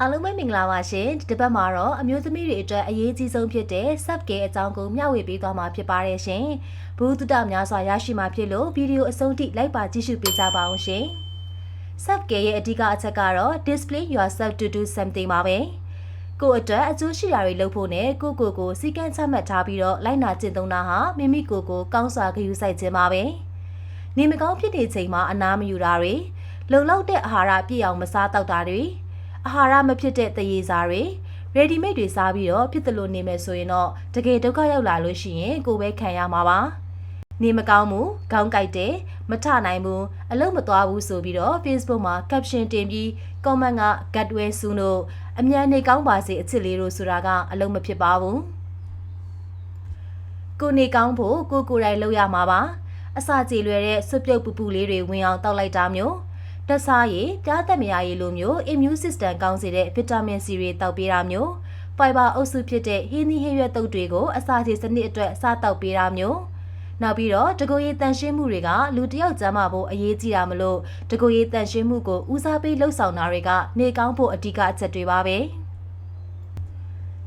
အားလုံးပဲမင်္ဂလာပါရှင်ဒီတစ်ပတ်မှာတော့အမျိုးသမီးတွေအတွက်အရေးကြီးဆုံးဖြစ်တဲ့ sub care အကြောင်းကိုမျှဝေပေးသွားမှာဖြစ်ပါတယ်ရှင်ဘုဒ္ဓတများစွာရရှိမှာဖြစ်လို့ဗီဒီယိုအဆုံးထိလိုက်ပါကြည့်ရှုပေးကြပါအောင်ရှင် sub care ရဲ့အဓိကအချက်ကတော့ display yourself to do something ပါပဲကိုယ့်အတွက်အကျိုးရှိတာတွေလုပ်ဖို့နဲ့ကိုစီကံချမှတ်ထားပြီးတော့လိုက်နာကျင့်သုံးတာဟာမိမိကိုယ်ကိုကောင်းစွာဂရုစိုက်ခြင်းပါပဲနေမကောင်းဖြစ်နေချိန်မှာအနားမယူတာတွေလုံလောက်တဲ့အာဟာရပြည့်အောင်မစားတောက်တာတွေအာဟာရမဖြစ်တဲ့တရေစာတွေ ready made တွေစားပြီးတော့ဖြစ်တယ်လို့နေမယ်ဆိုရင်တော့တကယ်ဒုက္ခရောက်လာလို့ရှိရင်ကိုယ်ပဲခံရမှာပါနေမကောင်းမှုခေါင်းကိုက်တယ်မထနိုင်ဘူးအလုံးမသွားဘူးဆိုပြီးတော့ Facebook မှာ caption တင်ပြီး comment က Gatway စုလို့အမြန်နေကောင်းပါစေအချစ်လေးတို့ဆိုတာကအလုံးမဖြစ်ပါဘူးကိုနေကောင်းဖို့ကိုယ်တိုင်လုပ်ရမှာပါအစာကြေလွယ်တဲ့စွပ်ပြုတ်ပူပူလေးတွေဝင်အောင်တောက်လိုက်တာမျိုးတက်စားရည်ပြားသက်မရရည်လိုမျိုး immune system ကောင်းစေတဲ့ vitamin C တွေတောက်ပေးတာမျိုး fiber အုပ်စုဖြစ်တဲ့ဟင်းသီးဟင်းရွက်တုပ်တွေကိုအစာကြေစနစ်အတွက်စားတောက်ပေးတာမျိုးနောက်ပြီးတော့တကိုယ်ရည်တန်ရှင်းမှုတွေကလူတစ်ယောက်ကျန်းမာဖို့အရေးကြီးတာမလို့တကိုယ်ရည်တန်ရှင်းမှုကိုဦးစားပေးလှုပ်ဆောင်တာတွေကနေကောင်းဖို့အဓိကအချက်တွေပါပဲ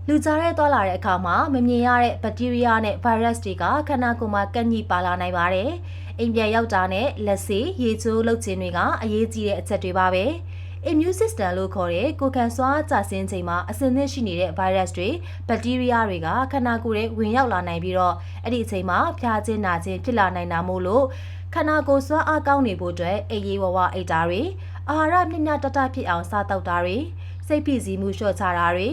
လူကြားရဲသွားလာတဲ့အခါမှာမမြင်ရတဲ့ဘက်တီးရီးယားနဲ့ဗိုင်းရပ်စ်တွေကခန္ဓာကိုယ်မှာကန့်ညှိပါလာနိုင်ပါတယ်။အိမ်ပြန်ရောက်တာနဲ့လက်ဆေးရေချိုးလှုပ်ခြင်းတွေကအရေးကြီးတဲ့အချက်တွေပါပဲ။ immune system လို့ခေါ်တဲ့ကိုယ်ခံစွမ်းကျဆင်းချိန်မှာအဆင်သင့်ရှိနေတဲ့ဗိုင်းရပ်စ်တွေဘက်တီးရီးယားတွေကခန္ဓာကိုယ်ထဲဝင်ရောက်လာနိုင်ပြီးတော့အဲ့ဒီအချိန်မှာဖျားခြင်းနာခြင်းဖြစ်လာနိုင်တာမို့လို့ခန္ဓာကိုယ်စွမ်းအားကောင်းနေဖို့အတွက်အေးရေးဝဝအိတ်တာတွေအာဟာရမျှမျှတတဖြစ်အောင်စားတောက်တာတွေစိတ်ဖိစီးမှုလျှော့ချတာတွေ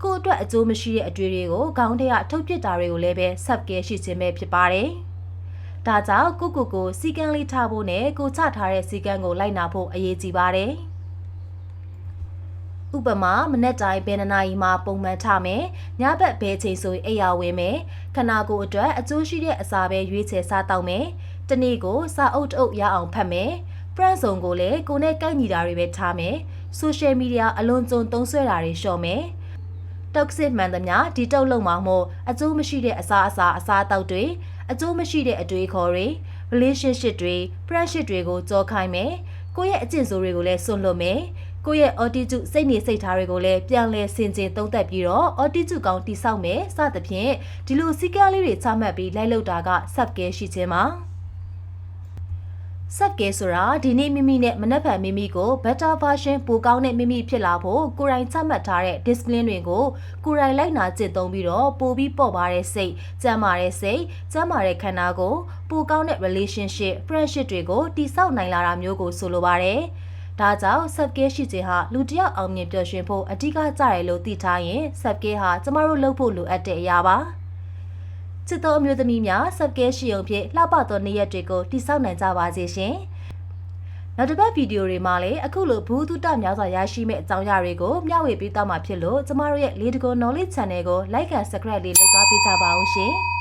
ကိုယ့်အတွက်အကျိုးမရှိတဲ့အတွေ့အတွေကိုခေါင်းထဲကထုတ်ပစ်တာတွေကိုလည်းပဲ sub care ရှိခြင်းပဲဖြစ်ပါတယ်။ဒါကြောင့်ကိုစီကံလေးထားဖို့နဲ့ကိုချထားတဲ့စီကံကိုလိုက်နာဖို့အရေးကြီးပါတယ်။ဥပမာမနေ့တိုင်းဘယ်နှစ်နာရီမှပုံမှန်ထမယ်။ညဘက်ဘယ်ချိန်ဆိုအိပ်ယာဝင်မယ်။ခနာကိုအတွက်အကျိုးရှိတဲ့အစာပဲရွေးချယ်စားတောက်မယ်။တနေ့ကိုစာအုပ်တအုပ်ရအောင်ဖတ်မယ်။ brand စုံကိုလည်းကိုနဲ့ကိုက်ညီတာတွေပဲထားမယ်။ social media အလွန်ကျွံသုံးစွဲတာတွေလျှော့မယ်။ toxic မှန်သမျှဒီတုပ်လုံးမှာမို့အကျိုးမရှိတဲ့အစားအသောက်တွေအကျိုးမရှိတဲ့အတွေးခေါ်တွေ relationship တွေ friendship တွေကိုကြောခိုင်းမယ်ကိုယ့်ရဲ့အကျင့်ဆိုးတွေကိုလည်းစွန့်လွတ်မယ်ကိုယ့်ရဲ့ attitude စိတ်နေစိတ်ထားတွေကိုလည်းပြန်လည်ဆင်ခြင်သုံးသပ်ပြီးတော့ attitude ကောင်းတိဆောက်မယ်စသဖြင့်ဒီလိုစည်းကမ်းလေးတွေချမှတ်ပြီးလိုက်လုပ်တာက sub care ရှိခြင်းပါsub care ဆိုတာဒီနေ့မိမိနဲ့မနှက်ဖန်မိမိကို better version ပိုကောင်းတဲ့မိမိဖြစ်လာဖို့ကိုယ်တိုင်ချမှတ်ထားတဲ့ discipline တွေကိုကိုယ်တိုင်လိုက်နာကျင့်သုံးပြီးတော့ပိုပြီးပေါ့ပါတဲ့စိတ်ကျန်းမာတဲ့စိတ်ကျန်းမာတဲ့ခန္ဓာကိုယ်ပိုကောင်းတဲ့ relationship friendship တွေကိုတည်ဆောက်နိုင်လာတာမျိုးကိုဆိုလိုပါတယ်ဒါကြောင့် sub care ရှိခြင်းဟာလူတစ်ယောက်အောင်မြင်ပျော်ရွှင်ဖို့အဓိကကျတယ်လို့သိထားရင် sub care ဟာကျမတို့လုပ်ဖို့လိုအပ်တဲ့အရာပါချစ်တော်အမျိုးသမီးများ sub care ရှိအောင်ဖြင့်လှပသောနေ့ရက်တွေကိုတည်ဆောက်နိုင်ကြပါစေရှင်။နောက်တစ်ပတ်ဗီဒီယိုတွေမှာလည်းအခုလိုဘူးတုတများစွာရရှိမဲ့အကြောင်းအရာတွေကိုမျှဝေပေးသွားမှာဖြစ်လို့ကျမတို့ရဲ့ Lead to Go Knowledge Channel ကို like and subscribe လေးလုပ်သွားပေးကြပါဦးရှင်။